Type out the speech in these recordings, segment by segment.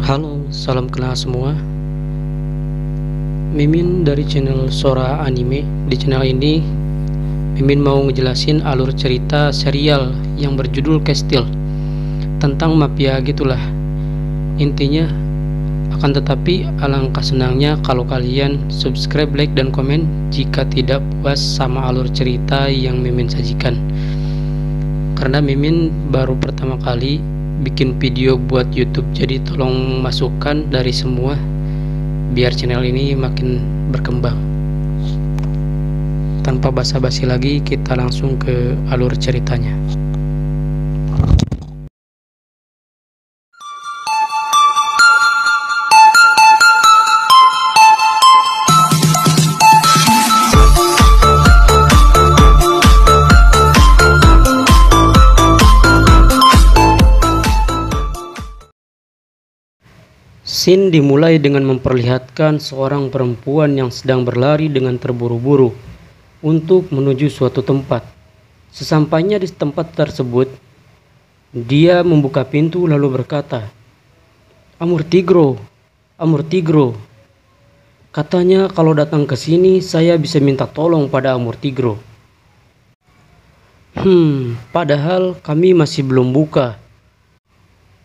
Halo, salam kenal semua. Mimin dari channel Sora Anime. Di channel ini, Mimin mau ngejelasin alur cerita serial yang berjudul Castile, tentang mafia gitulah. Intinya, akan tetapi alangkah senangnya kalau kalian subscribe, like, dan komen jika tidak puas sama alur cerita yang Mimin sajikan. Karena Mimin baru pertama kali bikin video buat YouTube, jadi tolong masukkan dari semua biar channel ini makin berkembang. Tanpa basa-basi lagi, kita langsung ke alur ceritanya. Scene dimulai dengan memperlihatkan seorang perempuan yang sedang berlari dengan terburu-buru untuk menuju suatu tempat. Sesampainya di tempat tersebut, dia membuka pintu lalu berkata, "Amor Tigro, Amor Tigro." Katanya kalau datang ke sini saya bisa minta tolong pada Amor Tigro. Padahal kami masih belum buka.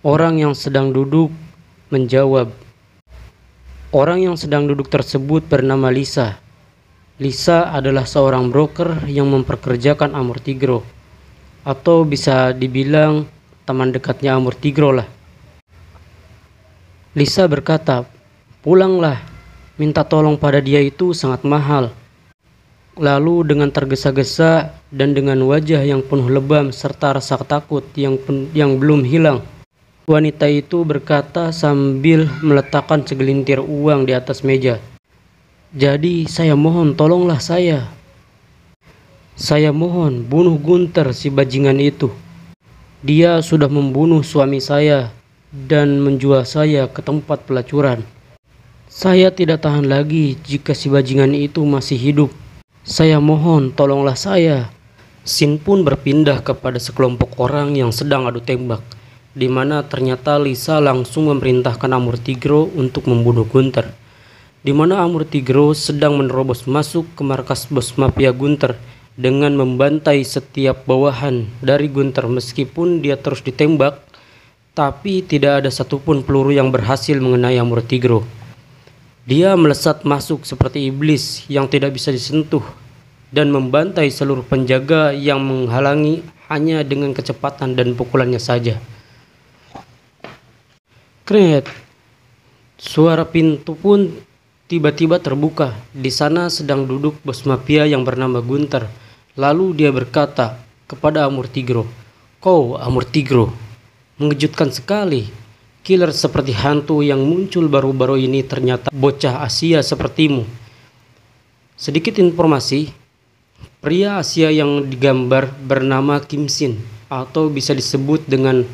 Orang yang sedang duduk menjawab. Orang yang sedang duduk tersebut bernama Lisa. Lisa adalah seorang broker yang memperkerjakan Amor Tigro, atau bisa dibilang teman dekatnya Amor Tigro lah. Lisa berkata, "Pulanglah, minta tolong pada dia itu sangat mahal." Lalu dengan tergesa-gesa dan dengan wajah yang penuh lebam serta rasa takut yang belum hilang, wanita itu berkata sambil meletakkan segelintir uang di atas meja, "Jadi saya mohon tolonglah saya. Saya mohon bunuh Gunter si bajingan itu. Dia sudah membunuh suami saya dan menjual saya ke tempat pelacuran. Saya tidak tahan lagi jika si bajingan itu masih hidup. Saya mohon tolonglah saya." Scene pun berpindah kepada sekelompok orang yang sedang adu tembak, di mana ternyata Lisa langsung memerintahkan Amor Tigro untuk membunuh Gunter, di mana Amor Tigro sedang menerobos masuk ke markas bos mafia Gunter dengan membantai setiap bawahan dari Gunter. Meskipun dia terus ditembak, tapi tidak ada satupun peluru yang berhasil mengenai Amor Tigro. Dia melesat masuk seperti iblis yang tidak bisa disentuh dan membantai seluruh penjaga yang menghalangi hanya dengan kecepatan dan pukulannya saja. Kret. Suara pintu pun tiba-tiba terbuka. Di sana sedang duduk bos mafia yang bernama Gunter. Lalu dia berkata kepada Amor Tigro, "Kau Amor Tigro, mengejutkan sekali. Killer seperti hantu yang muncul baru-baru ini ternyata bocah Asia sepertimu." Sedikit informasi, pria Asia yang digambar bernama Kim Shin, atau bisa disebut dengan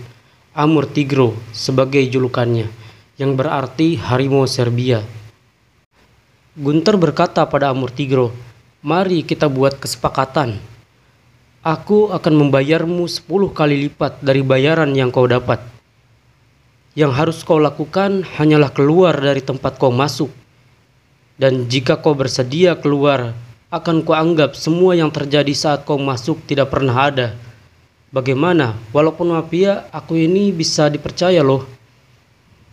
Amor Tigro sebagai julukannya, yang berarti harimau Serbia. Gunter berkata pada Amor Tigro, "Mari kita buat kesepakatan. Aku akan membayarmu 10 kali lipat dari bayaran yang kau dapat. Yang harus kau lakukan hanyalah keluar dari tempat kau masuk. Dan jika kau bersedia keluar, akan kuanggap semua yang terjadi saat kau masuk tidak pernah ada. Bagaimana? Walaupun mafia, aku ini bisa dipercaya loh."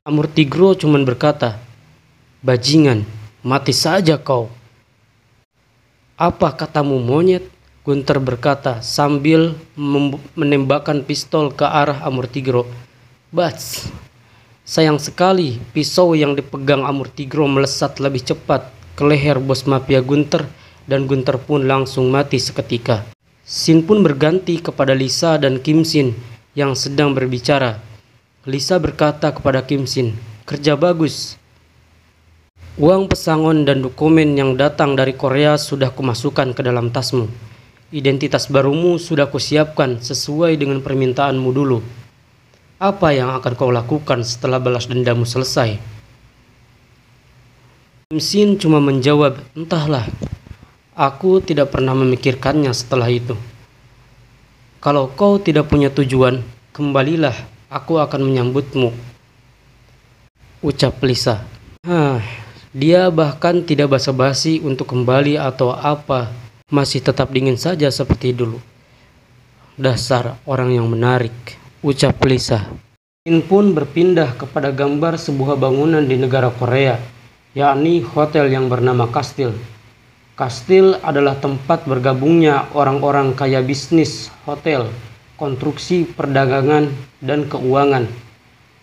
Amor Tigro cuman berkata, "Bajingan, mati saja kau." "Apa katamu monyet?" Gunter berkata sambil menembakkan pistol ke arah Amor Tigro. Bats! Sayang sekali, pisau yang dipegang Amor Tigro melesat lebih cepat ke leher bos mafia Gunter, dan Gunter pun langsung mati seketika. Scene pun berganti kepada Lisa dan Kim Shin yang sedang berbicara. Lisa berkata kepada Kim Shin, "Kerja bagus. Uang pesangon dan dokumen yang datang dari Korea sudah kumasukkan ke dalam tasmu. Identitas barumu sudah kusiapkan sesuai dengan permintaanmu dulu. Apa yang akan kau lakukan setelah balas dendammu selesai?" Kim Shin cuma menjawab, "Entahlah. Aku tidak pernah memikirkannya setelah itu. Kalau kau tidak punya tujuan, kembalilah, aku akan menyambutmu." ucap Lisa. Dia bahkan tidak basa-basi untuk kembali atau apa, masih tetap dingin saja seperti dulu. Dasar orang yang menarik, ucap Lisa. Scene pun berpindah kepada gambar sebuah bangunan di negara Korea, yakni hotel yang bernama Kastil. Kastil adalah tempat bergabungnya orang-orang kaya bisnis, hotel, konstruksi, perdagangan, dan keuangan.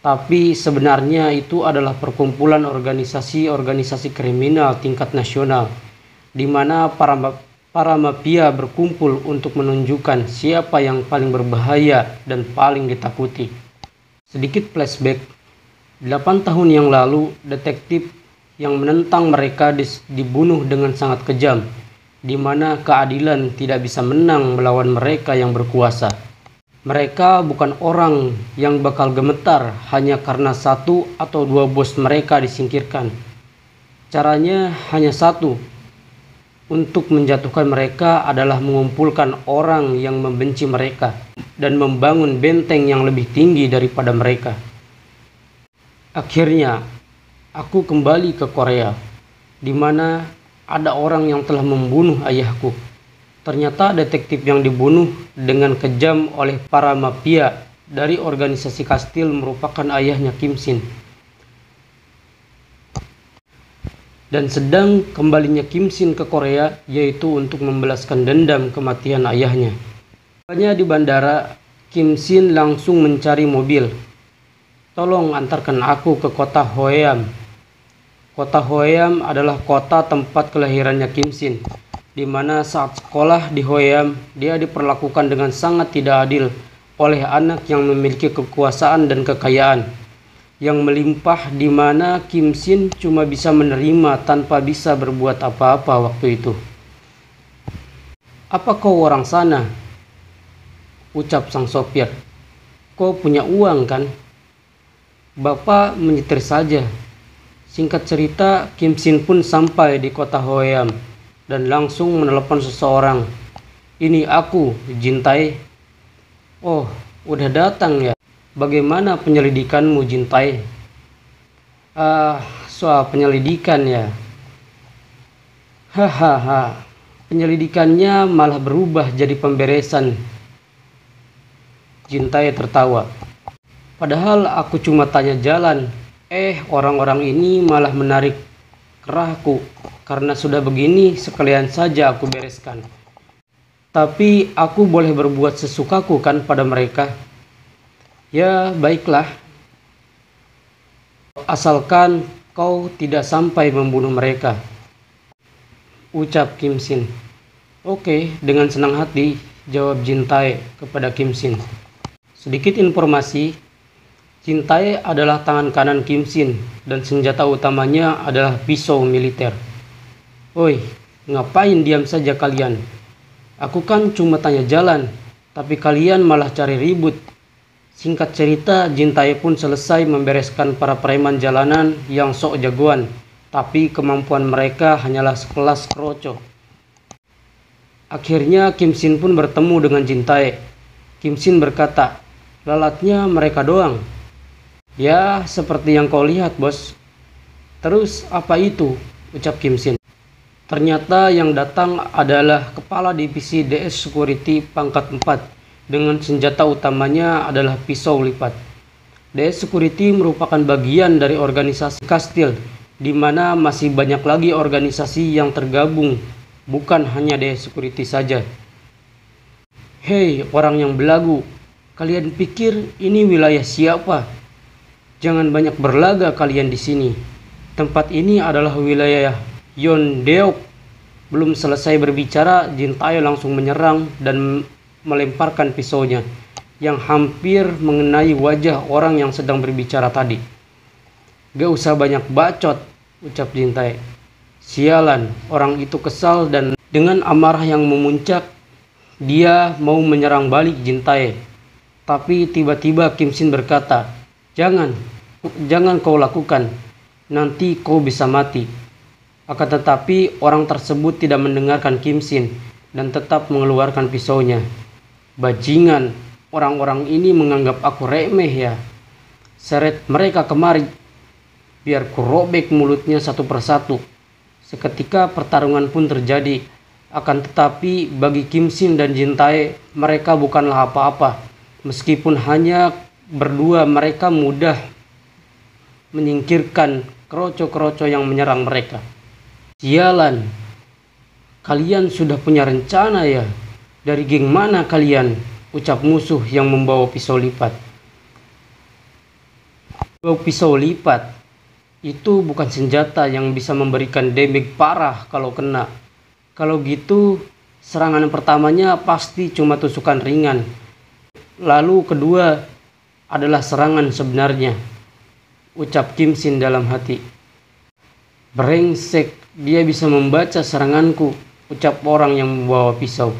Tapi sebenarnya itu adalah perkumpulan organisasi-organisasi kriminal tingkat nasional, di mana para mafia berkumpul untuk menunjukkan siapa yang paling berbahaya dan paling ditakuti. Sedikit flashback, 8 tahun yang lalu, detektif yang menentang mereka dibunuh dengan sangat kejam, di mana keadilan tidak bisa menang melawan mereka yang berkuasa. Mereka bukan orang yang bakal gemetar hanya karena 1 atau 2 bos mereka disingkirkan. Caranya hanya satu, untuk menjatuhkan mereka adalah mengumpulkan orang yang membenci mereka dan membangun benteng yang lebih tinggi daripada mereka. Akhirnya, aku kembali ke Korea, di mana ada orang yang telah membunuh ayahku. Ternyata detektif yang dibunuh dengan kejam oleh para mafia dari organisasi Kastil merupakan ayahnya Kim Shin. Dan sedang kembalinya Kim Shin ke Korea yaitu untuk membalaskan dendam kematian ayahnya. Hanya di bandara, Kim Shin langsung mencari mobil. Tolong antarkan aku ke kota Hwoeam. Kota Hwoeam adalah kota tempat kelahirannya Kim Shin, di mana saat sekolah di Hwoeam dia diperlakukan dengan sangat tidak adil oleh anak yang memiliki kekuasaan dan kekayaan yang melimpah, di mana Kim Shin cuma bisa menerima tanpa bisa berbuat apa-apa waktu itu. Apa kau orang sana? Ucap sang sopir. Kau punya uang kan? Bapak menyetir saja. Singkat cerita, Kim Shin pun sampai di kota Hwoeam dan langsung menelepon seseorang. Ini aku, Jin Tae. Oh, udah datang ya. Bagaimana penyelidikanmu, Jin Tae? Soal penyelidikan ya. Hahaha. Penyelidikannya malah berubah jadi pemberesan. Jin Tae tertawa. Padahal aku cuma tanya jalan. Orang-orang ini malah menarik kerahku. Karena sudah begini, sekalian saja aku bereskan. Tapi aku boleh berbuat sesukaku kan pada mereka? Ya, baiklah. Asalkan kau tidak sampai membunuh mereka, ucap Kim Shin. Oke, dengan senang hati, jawab Jin Tae kepada Kim Shin. Sedikit informasi, Jin Tae adalah tangan kanan Kim Shin dan senjata utamanya adalah pisau militer. Oi, ngapain diam saja kalian? Aku kan cuma tanya jalan, tapi kalian malah cari ribut. Singkat cerita, Jin Tae pun selesai membereskan para preman jalanan yang sok jagoan, tapi kemampuan mereka hanyalah sekelas kroco. Akhirnya Kim Shin pun bertemu dengan Jin Tae. Kim Shin berkata, lalatnya mereka doang. Ya, seperti yang kau lihat, bos. Terus apa itu? Ucap Kim Shin. Ternyata yang datang adalah kepala divisi DS Security pangkat 4 dengan senjata utamanya adalah pisau lipat. DS Security merupakan bagian dari organisasi Kastil, di mana masih banyak lagi organisasi yang tergabung, bukan hanya DS Security saja. Hei, orang yang belagu, kalian pikir ini wilayah siapa? Jangan banyak berlaga kalian di sini. Tempat ini adalah wilayah Yeondeok. Belum selesai berbicara, Jin Tae langsung menyerang dan melemparkan pisaunya yang hampir mengenai wajah orang yang sedang berbicara tadi. Gak usah banyak bacot, ucap Jin Tae. Sialan, orang itu kesal dan dengan amarah yang memuncak, dia mau menyerang balik Jin Tae. Tapi tiba-tiba Kim Shin berkata, Jangan kau lakukan, nanti kau bisa mati. Akan tetapi orang tersebut tidak mendengarkan Kim Shin dan tetap mengeluarkan pisaunya. Bajingan, orang-orang ini menganggap aku remeh ya. Seret mereka kemari. biar kurobek mulutnya satu persatu. Seketika pertarungan pun terjadi. Akan tetapi bagi Kim Shin dan Jin Tae, mereka bukanlah apa-apa. Meskipun hanya berdua, mereka mudah menyingkirkan kroco-kroco yang menyerang mereka. Sialan, kalian sudah punya rencana ya? Dari geng mana kalian? Ucap musuh yang membawa pisau lipat. Pisau lipat itu bukan senjata yang bisa memberikan damage parah kalau kena. Kalau gitu, serangan pertamanya pasti cuma tusukan ringan. Lalu kedua adalah serangan sebenarnya, ucap Kim Shin dalam hati. Brengsek, dia bisa membaca seranganku, ucap orang yang membawa pisau.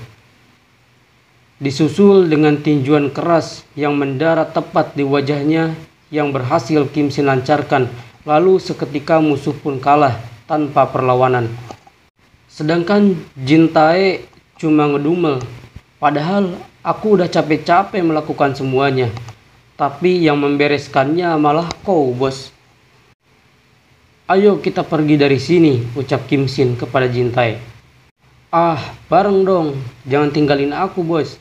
Disusul dengan tinjuan keras yang mendarat tepat di wajahnya yang berhasil Kim Shin lancarkan. Lalu seketika musuh pun kalah tanpa perlawanan. Sedangkan Jin Tae cuma ngedumel. Padahal aku udah capek-capek melakukan semuanya. Tapi yang membereskannya malah kau, bos. Ayo kita pergi dari sini, ucap Kim Shin kepada Jin Tae. Ah, bareng dong. Jangan tinggalin aku, bos.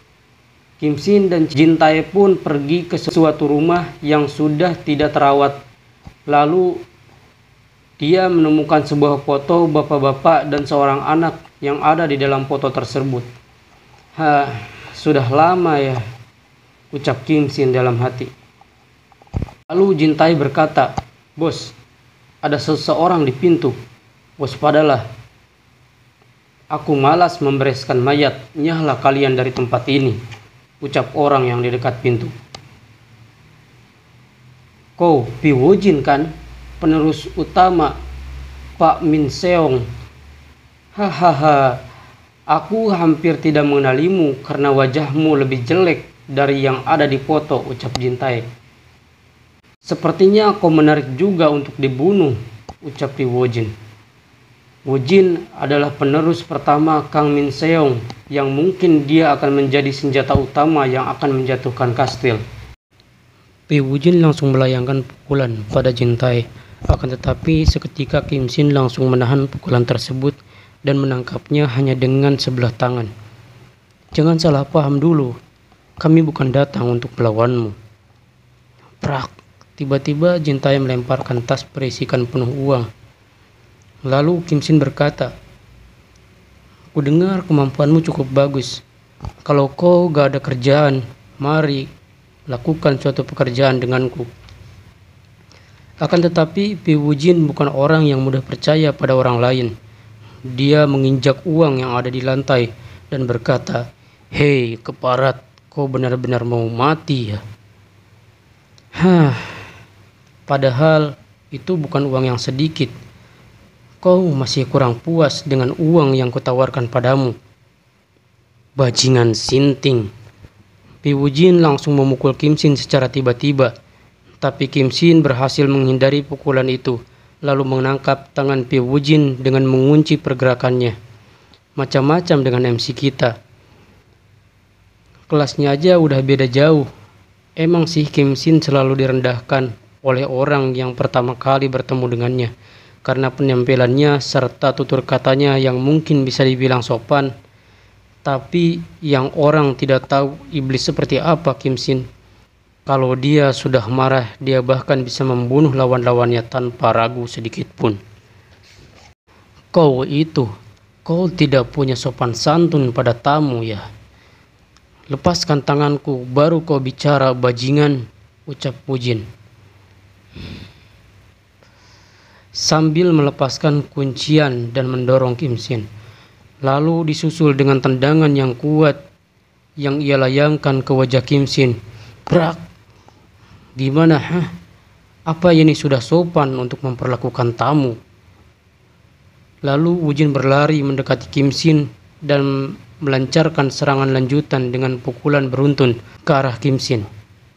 Kim Shin dan Jin Tae pun pergi ke suatu rumah yang sudah tidak terawat. Lalu dia menemukan sebuah foto bapak-bapak dan seorang anak yang ada di dalam foto tersebut. Sudah lama ya, ucap Kim Shin dalam hati. Lalu Jin Tae berkata, bos, ada seseorang di pintu. Waspadalah. Aku malas membereskan mayat. Nyahlah kalian dari tempat ini, ucap orang yang di dekat pintu. Kau Pi Woo-jin kan? Penerus utama Pak Min Seong. Hahaha, aku hampir tidak mengenalimu karena wajahmu lebih jelek dari yang ada di foto, ucap Jin Tae. Sepertinya kau menarik juga untuk dibunuh, ucap Pi Woo-jin. Woo-jin adalah penerus pertama Kang Min Seong yang mungkin dia akan menjadi senjata utama yang akan menjatuhkan kastil. Pi Woo-jin langsung melayangkan pukulan pada Jin Tae. Akan tetapi seketika Kim Shin langsung menahan pukulan tersebut dan menangkapnya hanya dengan sebelah tangan. Jangan salah paham dulu, kami bukan datang untuk melawanmu. Prak, tiba-tiba Jin Tae melemparkan tas berisikan penuh uang. Lalu Kim Shin berkata, ku dengar kemampuanmu cukup bagus. Kalau kau gak ada kerjaan, mari lakukan suatu pekerjaan denganku. Akan tetapi Pi Woo-jin bukan orang yang mudah percaya pada orang lain. Dia menginjak uang yang ada di lantai dan berkata, hei keparat, kau benar-benar mau mati ya? Padahal itu bukan uang yang sedikit. Kau masih kurang puas dengan uang yang kutawarkan padamu. Bajingan sinting. Pi Woo-jin langsung memukul Kim Shin secara tiba-tiba. Tapi Kim Shin berhasil menghindari pukulan itu, lalu menangkap tangan Pi Woo-jin dengan mengunci pergerakannya. Macam-macam dengan MC kita. Kelasnya aja udah beda jauh. Emang sih Kim Shin selalu direndahkan oleh orang yang pertama kali bertemu dengannya, karena penampilannya serta tutur katanya yang mungkin bisa dibilang sopan. Tapi yang orang tidak tahu iblis seperti apa Kim Shin. Kalau dia sudah marah, dia bahkan bisa membunuh lawan-lawannya tanpa ragu sedikit pun. Kau tidak punya sopan santun pada tamu ya. Lepaskan tanganku, baru kau bicara bajingan, ucap Woo-jin. Sambil melepaskan kuncian dan mendorong Kim Shin. Lalu disusul dengan tendangan yang kuat yang ia layangkan ke wajah Kim Shin. Brak! Gimana, Apa ini sudah sopan untuk memperlakukan tamu? Lalu Woo-jin berlari mendekati Kim Shin dan melancarkan serangan lanjutan dengan pukulan beruntun ke arah Kim Shin.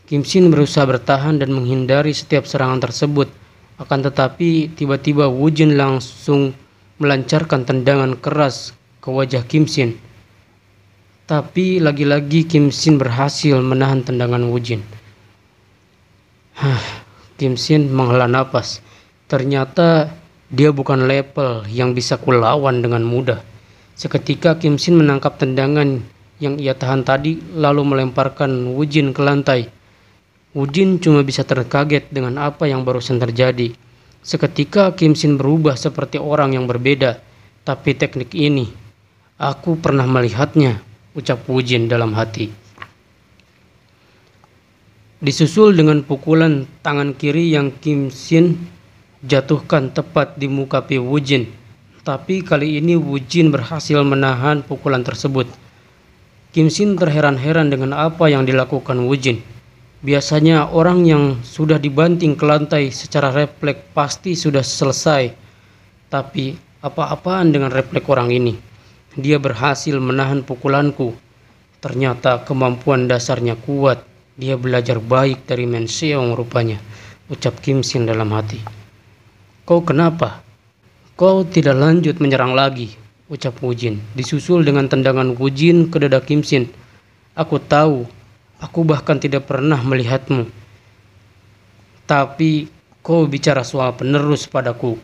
Kim Shin berusaha bertahan dan menghindari setiap serangan tersebut. Akan tetapi tiba-tiba Woo-jin langsung melancarkan tendangan keras ke wajah Kim Shin. Tapi lagi-lagi Kim Shin berhasil menahan tendangan Woo-jin. Kim Shin menghela napas. Ternyata dia bukan level yang bisa kulawan dengan mudah. Seketika Kim Shin menangkap tendangan yang ia tahan tadi lalu melemparkan Wu Jin ke lantai. Wu Jin cuma bisa terkaget dengan apa yang barusan terjadi. Seketika Kim Shin berubah seperti orang yang berbeda. Tapi teknik ini, aku pernah melihatnya, ucap Wu Jin dalam hati. Disusul dengan pukulan tangan kiri yang Kim Shin jatuhkan tepat di muka Wu Jin. Tapi kali ini Wu Jin berhasil menahan pukulan tersebut. Kim Shin terheran-heran dengan apa yang dilakukan Wu Jin. Biasanya orang yang sudah dibanting ke lantai secara refleks pasti sudah selesai. Tapi apa-apaan dengan refleks orang ini. Dia berhasil menahan pukulanku. Ternyata kemampuan dasarnya kuat. Dia belajar baik dari Men Seong rupanya, ucap Kim Shin dalam hati. Kau kenapa? Kau tidak lanjut menyerang lagi, ucap Wu Jin. Disusul dengan tendangan Wu Jin ke dada Kim Shin. Aku tahu, aku bahkan tidak pernah melihatmu. Tapi kau bicara soal penerus padaku.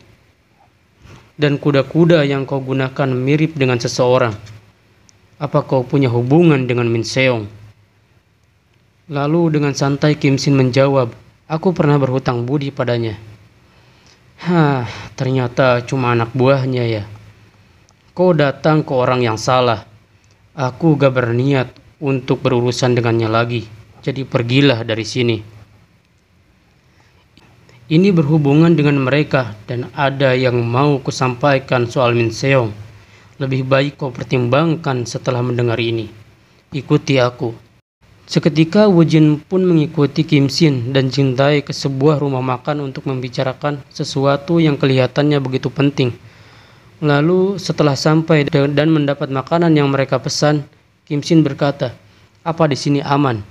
Dan kuda-kuda yang kau gunakan mirip dengan seseorang. Apa kau punya hubungan dengan Min Seong? Lalu dengan santai Kim Shin menjawab, aku pernah berhutang budi padanya. Ternyata cuma anak buahnya ya. Kau datang ke orang yang salah. Aku gak berniat untuk berurusan dengannya lagi. Jadi pergilah dari sini. Ini berhubungan dengan mereka dan ada yang mau kusampaikan soal Min Seong. Lebih baik kau pertimbangkan setelah mendengar ini. Ikuti aku. Seketika Wu Jin pun mengikuti Kim Shin dan Jin Tae ke sebuah rumah makan untuk membicarakan sesuatu yang kelihatannya begitu penting. Lalu setelah sampai dan mendapat makanan yang mereka pesan, Kim Shin berkata, apa di sini aman?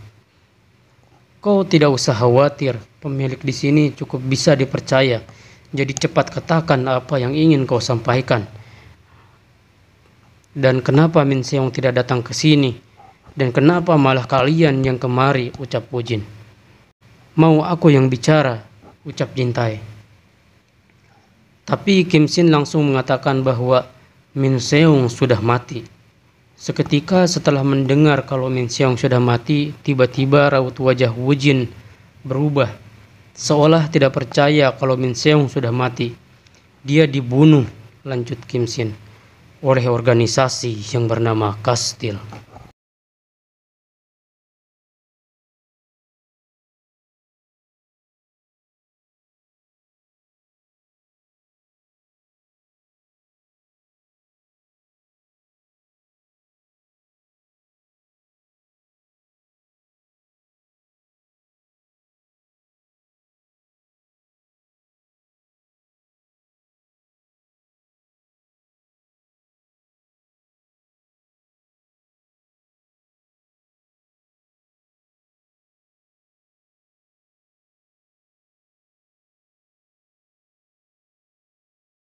Kau tidak usah khawatir, pemilik di sini cukup bisa dipercaya. Jadi cepat katakan apa yang ingin kau sampaikan. Dan kenapa Min Seong tidak datang ke sini? Dan kenapa malah kalian yang kemari, ucap Wu Jin. Mau aku yang bicara, ucap Jin Tae. Tapi Kim Shin langsung mengatakan bahwa Min Seong sudah mati. Seketika setelah mendengar kalau Min Seong sudah mati, tiba-tiba raut wajah Wu Jin berubah. Seolah tidak percaya kalau Min Seong sudah mati. Dia dibunuh, lanjut Kim Shin, oleh organisasi yang bernama Kastil.